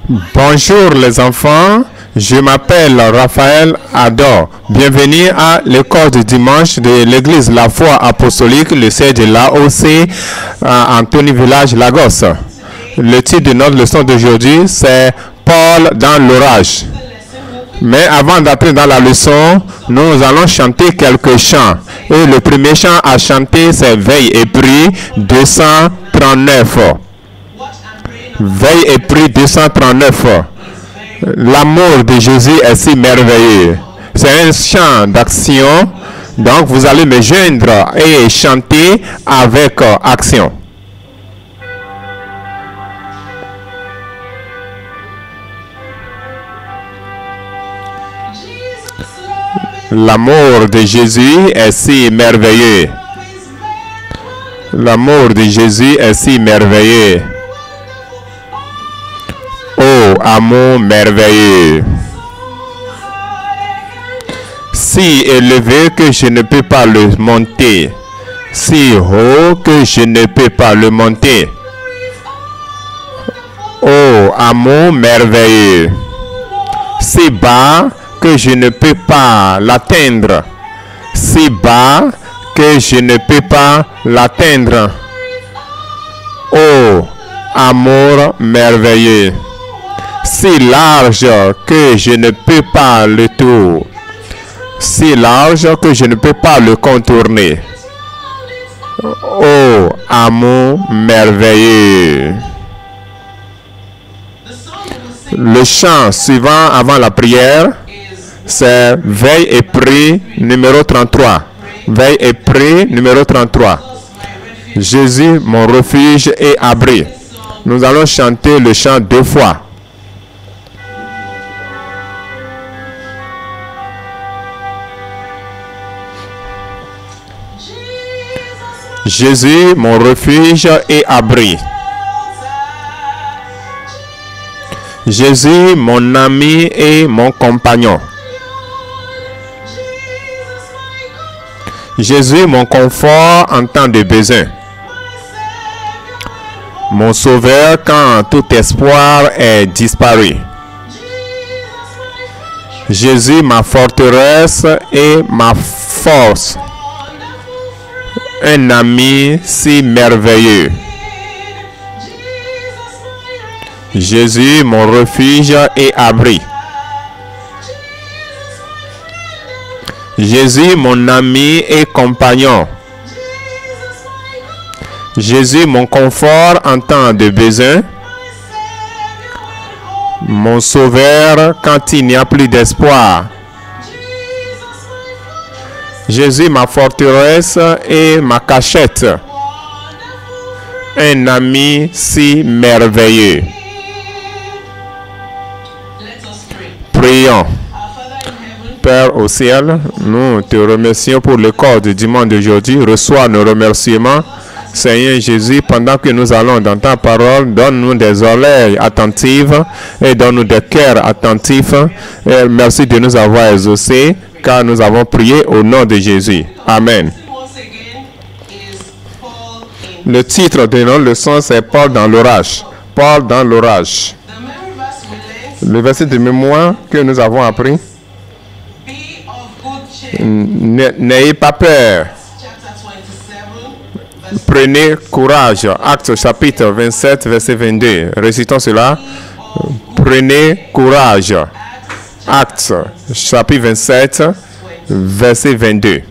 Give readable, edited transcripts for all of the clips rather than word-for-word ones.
Bonjour les enfants, je m'appelle Raphaël Ador. Bienvenue à l'école du dimanche de l'église La Foi Apostolique, le siège de l'AOC à Anthony Village, Lagos. Le titre de notre leçon d'aujourd'hui, c'est Paul dans l'orage. Mais avant d'entrer dans la leçon, nous allons chanter quelques chants. Et le premier chant à chanter, c'est Veille et prie 239. Veille et prie 239. L'amour de Jésus est si merveilleux. C'est un chant d'action. Donc vous allez me joindre et chanter avec action. L'amour de Jésus est si merveilleux. L'amour de Jésus est si merveilleux. Oh, amour merveilleux. Si élevé que je ne peux pas le monter. Si haut que je ne peux pas le monter. Oh, amour merveilleux. Si bas que je ne peux pas l'atteindre. Si bas que je ne peux pas l'atteindre. Oh, amour merveilleux. Si large que je ne peux pas le tour. Si large que je ne peux pas le contourner. Oh, amour merveilleux. Le chant suivant avant la prière, c'est Veille et prie numéro 33. Veille et prie numéro 33. Jésus, mon refuge et abri. Nous allons chanter le chant 2 fois. Jésus, mon refuge et abri. Jésus, mon ami et mon compagnon. Jésus, mon confort en temps de besoin. Mon sauveur quand tout espoir est disparu. Jésus, ma forteresse et ma force. Un ami si merveilleux. Jésus, mon refuge et abri. Jésus, mon ami et compagnon. Jésus, mon confort en temps de besoin. Mon sauveur quand il n'y a plus d'espoir. Jésus, ma forteresse et ma cachette. Un ami si merveilleux. Prions. Père au ciel, nous te remercions pour le corps du dimanche d'aujourd'hui. Reçois nos remerciements. Seigneur Jésus, pendant que nous allons dans ta parole, donne-nous des oreilles attentives et donne-nous des cœurs attentifs. Et merci de nous avoir exaucés, car nous avons prié au nom de Jésus. Amen. Le titre de notre leçon, c'est Paul dans l'orage. Paul dans l'orage. Le verset de mémoire que nous avons appris. N'ayez pas peur. Prenez courage. Actes chapitre 27, verset 22. Récitons cela. Prenez courage. Actes chapitre 27, verset 22.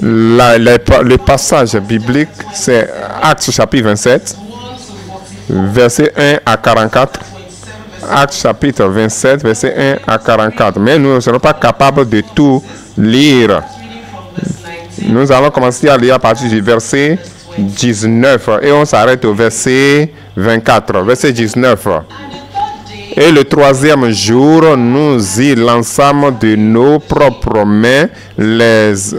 Le passage biblique, c'est Actes chapitre 27, verset 1 à 44. Actes chapitre 27, verset 1 à 44. Mais nous ne serons pas capables de tout lire. Nous allons commencer à lire à partir du verset 19 et on s'arrête au verset 24. Verset 19. Et le troisième jour, nous y lançâmes de nos propres mains les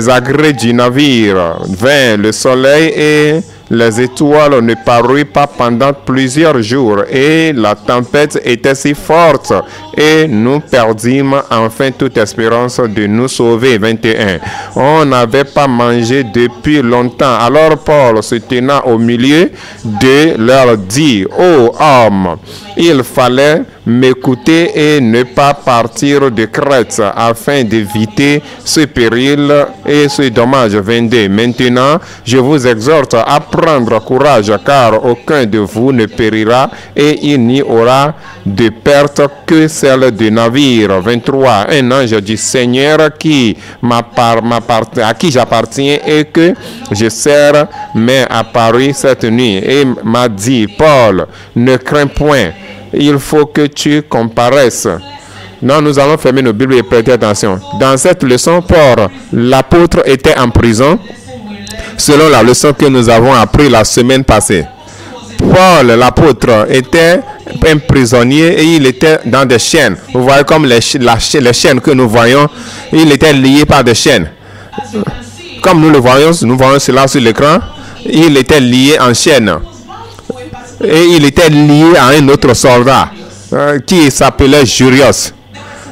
agrès du navire. Vint le soleil et Les étoiles ne parurent pas pendant plusieurs jours et la tempête était si forte et nous perdîmes enfin toute espérance de nous sauver. 21. On n'avait pas mangé depuis longtemps. Alors Paul se tenant au milieu de leur dit: ô hommes, il fallait m'écouter et ne pas partir de Crète afin d'éviter ce péril et ce dommage. 22. Maintenant, je vous exhorte à prendre courage, car aucun de vous ne périra et il n'y aura de perte que celle du navire. 23. Un ange du Seigneur à qui j'appartiens et que je sers m'est apparu cette nuit et m'a dit: Paul, ne crains point, il faut que tu comparaisses. Non, nous allons fermer nos Bibles et prêter attention. Dans cette leçon, Paul, l'apôtre, était en prison, selon la leçon que nous avons appris la semaine passée. Paul, l'apôtre, était un prisonnier et il était dans des chaînes. Vous voyez comme les chaînes que nous voyons, il était lié par des chaînes. Comme nous voyons cela sur l'écran, il était lié en chaîne. Et il était lié à un autre soldat qui s'appelait Jurios.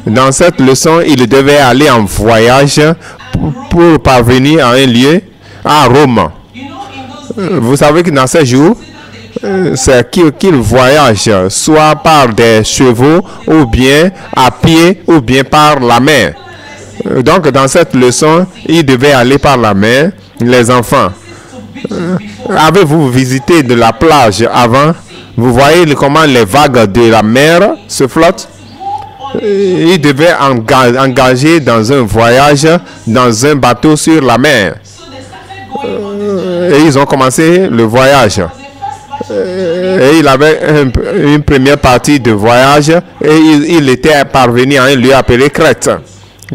Dans cette leçon, il devait aller en voyage pour parvenir à un lieu à Rome. Vous savez que dans ces jours, c'est qu'il voyage soit par des chevaux ou bien à pied ou bien par la mer. Donc dans cette leçon, il devait aller par la mer. Les enfants, avez-vous visité de la plage avant? Vous voyez comment les vagues de la mer se flottent? Ils devaient engager dans un voyage, dans un bateau sur la mer. Et ils ont commencé le voyage. Et il avait une première partie de voyage et il était parvenu à un lieu appelé Crète.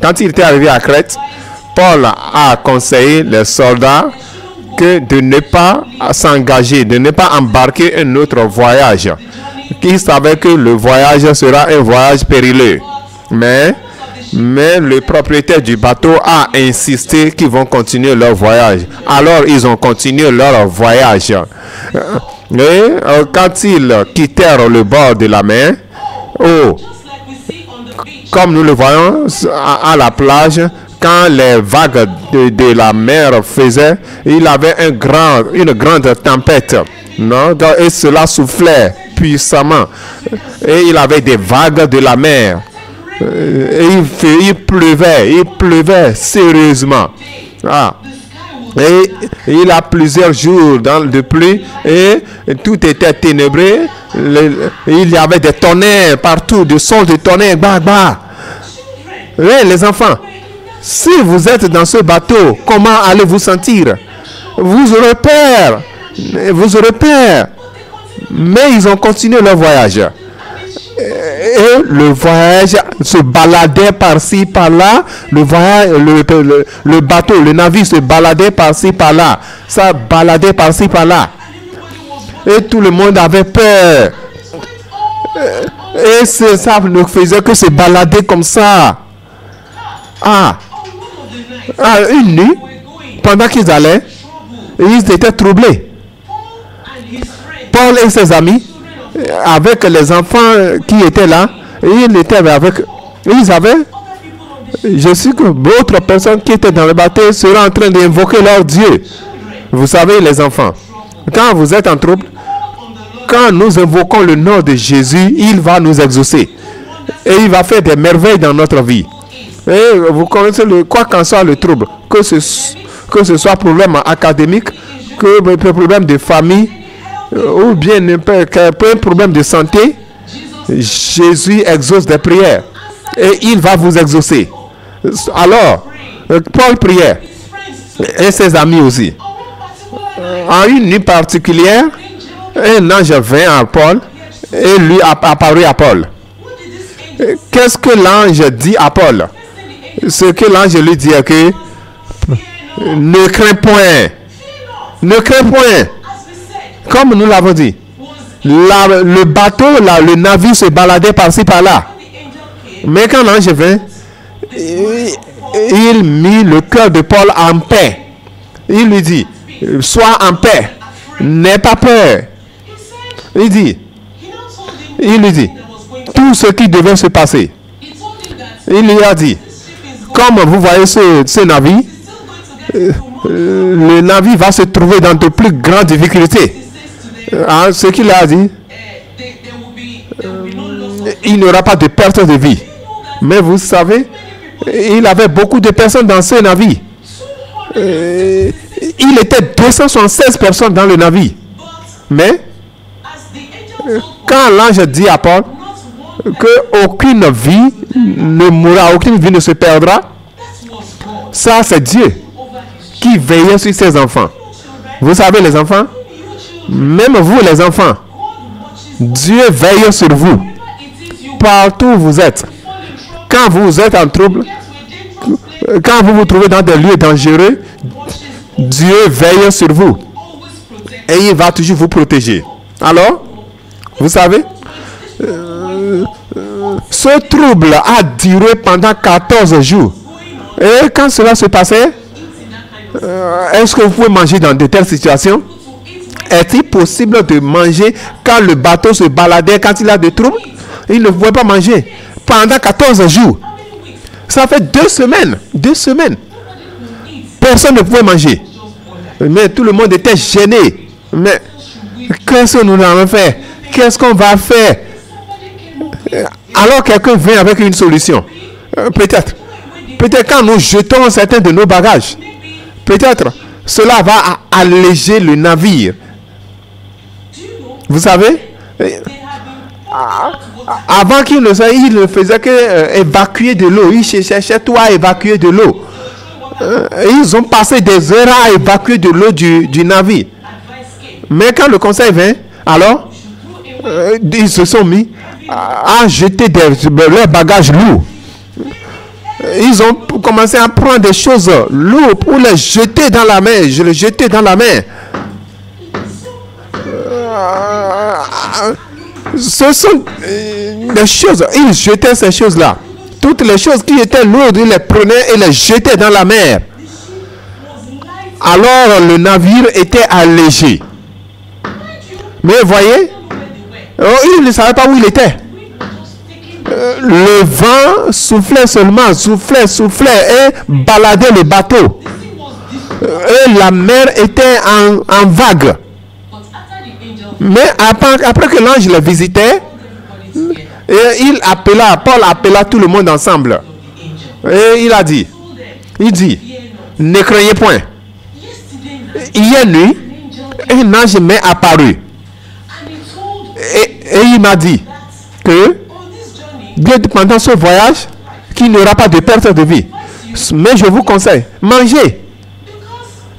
Quand il était arrivé à Crète, Paul a conseillé les soldats de ne pas s'engager, de ne pas embarquer un autre voyage. Qui savait que le voyage sera un voyage périlleux. Mais le propriétaire du bateau a insisté qu'ils vont continuer leur voyage. Alors ils ont continué leur voyage. Et quand ils quittèrent le bord de la mer, comme nous le voyons à la plage, quand les vagues de la mer faisaient, il avait une grande tempête. Non? Et cela soufflait puissamment. Et il avait des vagues de la mer. Et il pleuvait sérieusement. Et il a plusieurs jours de pluie et tout était ténébreux. Il y avait des tonnerres partout, des sons de tonnerres. Bah, bah. Et les enfants, si vous êtes dans ce bateau, comment allez-vous sentir? Vous aurez peur. Vous aurez peur. Mais ils ont continué leur voyage. Et le voyage se baladait par-ci, par-là. Le bateau, le navire se baladait par-ci, par-là. Ça baladait par-ci, par-là. Et tout le monde avait peur. Et ça ne faisait que se balader comme ça. Une nuit, pendant qu'ils allaient, ils étaient troublés. Paul et ses amis, avec les enfants qui étaient là, ils étaient avec. Ils avaient. Je suis que d'autres personnes qui étaient dans le bateau seraient en train d'invoquer leur Dieu. Vous savez, les enfants, quand vous êtes en trouble, quand nous invoquons le nom de Jésus, il va nous exaucer. Et il va faire des merveilles dans notre vie. Et vous connaissez quoi qu'en soit le trouble, que ce soit problème académique, que problème de famille, ou bien un problème de santé, Jésus exauce des prières. Et il va vous exaucer. Alors, Paul priait. Et ses amis aussi. En une nuit particulière, un ange vint à Paul et lui apparut à Paul. Qu'est-ce que l'ange dit à Paul? Ce que l'ange lui dit est que ne crains point. Ne crains point. Comme nous l'avons dit. Le bateau, le navire se baladait par-ci par-là. Mais quand l'ange vint, il mit le cœur de Paul en paix. Il lui dit, sois en paix. n'aie pas peur. Il dit, il lui dit, tout ce qui devait se passer. Il lui a dit, comme vous voyez ce navire, le navire va se trouver dans de plus grandes difficultés. Ce qu'il a dit, il n'y aura pas de perte de vie. Mais vous savez, il avait beaucoup de personnes dans ce navire. Il était 276 personnes dans le navire. Mais, quand l'ange dit à Paul qu'aucune vie ne mourra, aucune vie ne se perdra, ça c'est Dieu qui veillait sur ses enfants. Vous savez les enfants, même vous les enfants, Dieu veille sur vous. Partout où vous êtes. Quand vous êtes en trouble, quand vous vous trouvez dans des lieux dangereux, Dieu veille sur vous. Et il va toujours vous protéger. Alors, vous savez, ce trouble a duré pendant 14 jours. Et quand cela se passait, est-ce que vous pouvez manger dans de telles situations? Est-il possible de manger quand le bateau se baladait, quand il a des troubles? Il ne pouvait pas manger pendant 14 jours. Ça fait 2 semaines. 2 semaines. Personne ne pouvait manger. Mais tout le monde était gêné. Mais qu'est-ce que nous allons faire? Qu'est-ce qu'on va faire? Alors quelqu'un vient avec une solution. Peut-être quand nous jetons certains de nos bagages, peut-être cela va alléger le navire. Vous savez, avant qu'il ne faisait que évacuer de l'eau. Il cherchait tout à évacuer de l'eau. Ils ont passé des heures à évacuer de l'eau du navire. Mais quand le conseil vint, alors, ils se sont mis à jeter leurs bagages lourds. Ils ont commencé à prendre des choses lourdes pour les jeter dans la mer. Je les jetais dans la mer. Ce sont des choses. Ils jetaient ces choses-là. Toutes les choses qui étaient lourdes, ils les prenaient et les jetaient dans la mer. Alors le navire était allégé. Mais voyez, il ne savait pas où il était. Le vent soufflait seulement, soufflait et baladait le bateau. Et la mer était en vague. Mais après que l'ange le visitait, Paul appela tout le monde ensemble. Et il dit, ne craignez point. Hier nuit, un ange m'est apparu. Et il m'a dit que pendant ce voyage, qu'il n'y aura pas de perte de vie. Mais je vous conseille, mangez.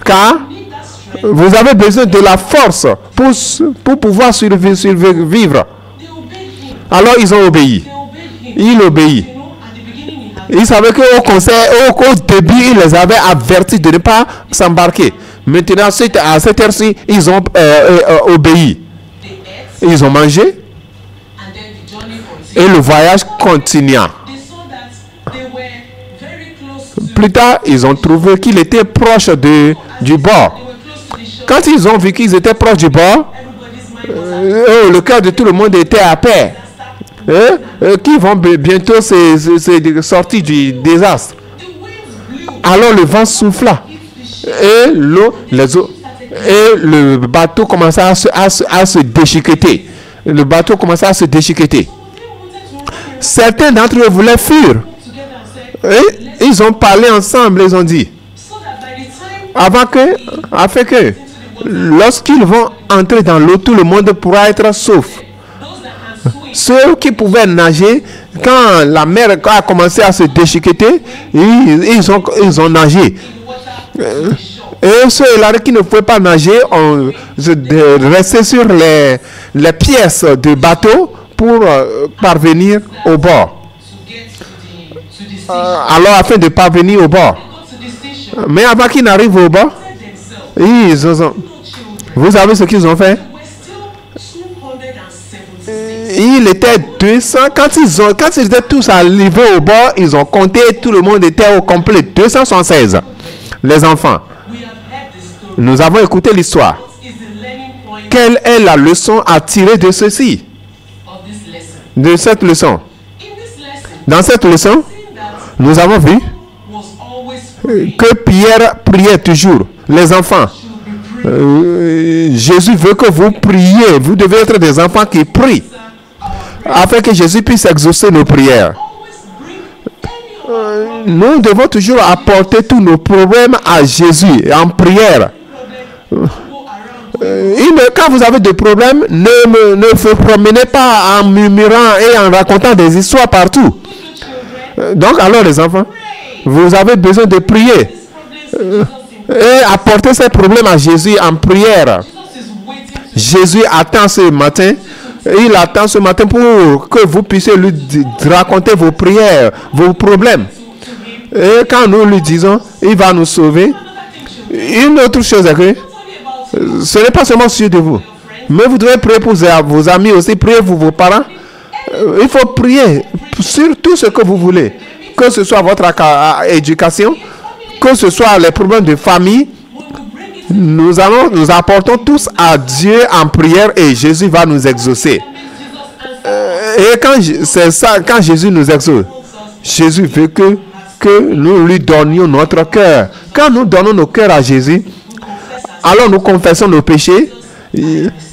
Car vous avez besoin de la force pour pouvoir survivre. Alors ils ont obéi. Il obéit. Ils savaient qu'au début, il les avait avertis de ne pas s'embarquer. Maintenant, à cette heure-ci, ils ont obéi. Ils ont mangé. Et le voyage continua. Plus tard, ils ont trouvé qu'il était proche du bord. Quand ils ont vu qu'ils étaient proches du bord, le cœur de tout le monde était à paix. Qui vont bientôt sortir du désastre. Alors le vent souffla. Et le bateau commença à se déchiqueter. Le bateau commença à se déchiqueter. Certains d'entre eux voulaient fuir. Et ils ont parlé ensemble, ils ont dit, afin que lorsqu'ils vont entrer dans l'eau, tout le monde pourra être sauf. Ceux qui pouvaient nager, quand la mer a commencé à se déchiqueter, ils ont nagé. Et ceux-là qui ne pouvaient pas nager ont resté sur les pièces du bateau pour parvenir au bord. Alors, afin de parvenir au bord. Mais avant qu'ils n'arrivent au bord, vous savez ce qu'ils ont fait? Il était 200. Quand ils étaient tous arrivés au bord, ils ont compté, tout le monde était au complet. 276. Les enfants. Nous avons écouté l'histoire. Quelle est la leçon à tirer de ceci? De cette leçon? Dans cette leçon, nous avons vu que Pierre priait toujours. Les enfants, Jésus veut que vous priez. Vous devez être des enfants qui prient afin que Jésus puisse exaucer nos prières. Nous devons toujours apporter tous nos problèmes à Jésus en prière. Quand vous avez des problèmes, ne vous promenez pas en murmurant et en racontant des histoires partout. Donc alors les enfants, vous avez besoin de prier et apporter ces problèmes à Jésus en prière. Jésus attend ce matin. Il attend ce matin pour que vous puissiez lui raconter vos prières, vos problèmes. Et quand nous lui disons, il va nous sauver. Une autre chose est que ce n'est pas seulement sur de vous, mais vous devez prier pour vos amis aussi, prier pour vos parents. Il faut prier sur tout ce que vous voulez, que ce soit votre éducation, que ce soit les problèmes de famille. Nous apportons tous à Dieu en prière et Jésus va nous exaucer. Et quand Jésus nous exauce, Jésus veut que nous lui donnions notre cœur. Quand nous donnons nos cœurs à Jésus, alors nous confessons nos péchés.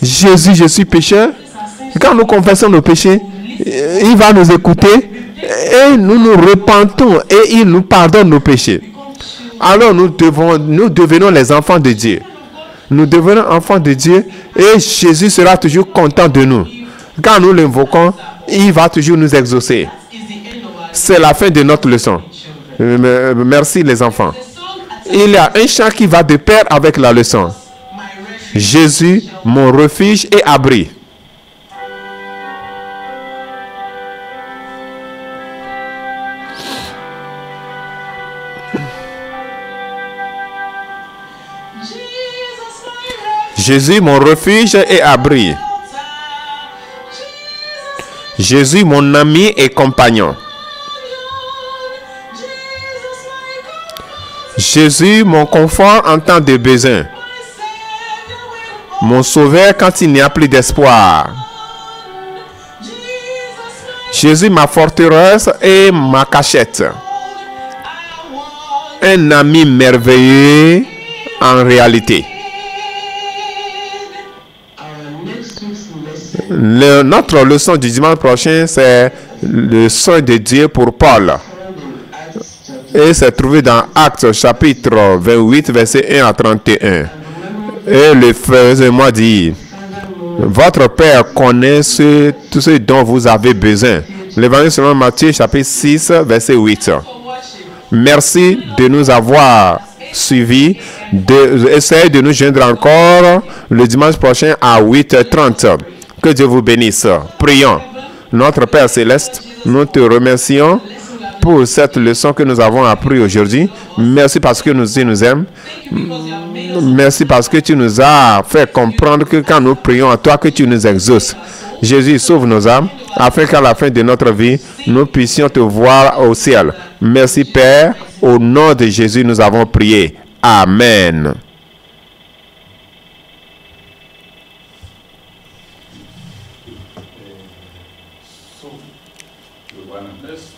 Jésus, je suis pécheur. Quand nous confessons nos péchés, il va nous écouter et nous nous repentons et il nous pardonne nos péchés. Alors nous devenons les enfants de Dieu. Nous devenons enfants de Dieu et Jésus sera toujours content de nous. Quand nous l'invoquons, il va toujours nous exaucer. C'est la fin de notre leçon. Merci les enfants. Il y a un chant qui va de pair avec la leçon. Jésus, mon refuge et abri. Jésus, mon refuge et abri. Jésus, mon ami et compagnon. Jésus, mon confort en temps de besoin. Mon sauveur quand il n'y a plus d'espoir. Jésus, ma forteresse et ma cachette. Un ami merveilleux en réalité. Notre leçon du dimanche prochain, c'est le soin de Dieu pour Paul. Et c'est trouvé dans Actes chapitre 28, verset 1 à 31. Et le frère moi dit, votre Père connaît tout ce dont vous avez besoin. L'évangile selon Matthieu chapitre 6, verset 8. Merci de nous avoir suivis. Essayez de nous joindre encore le dimanche prochain à 8h30. Que Dieu vous bénisse. Prions. Notre Père Céleste, nous te remercions pour cette leçon que nous avons appris aujourd'hui. Merci parce que tu nous aimes. Merci parce que tu nous as fait comprendre que quand nous prions à toi, que tu nous exauces. Jésus, sauve nos âmes, afin qu'à la fin de notre vie, nous puissions te voir au ciel. Merci Père. Au nom de Jésus, nous avons prié. Amen. So, wir wollen das.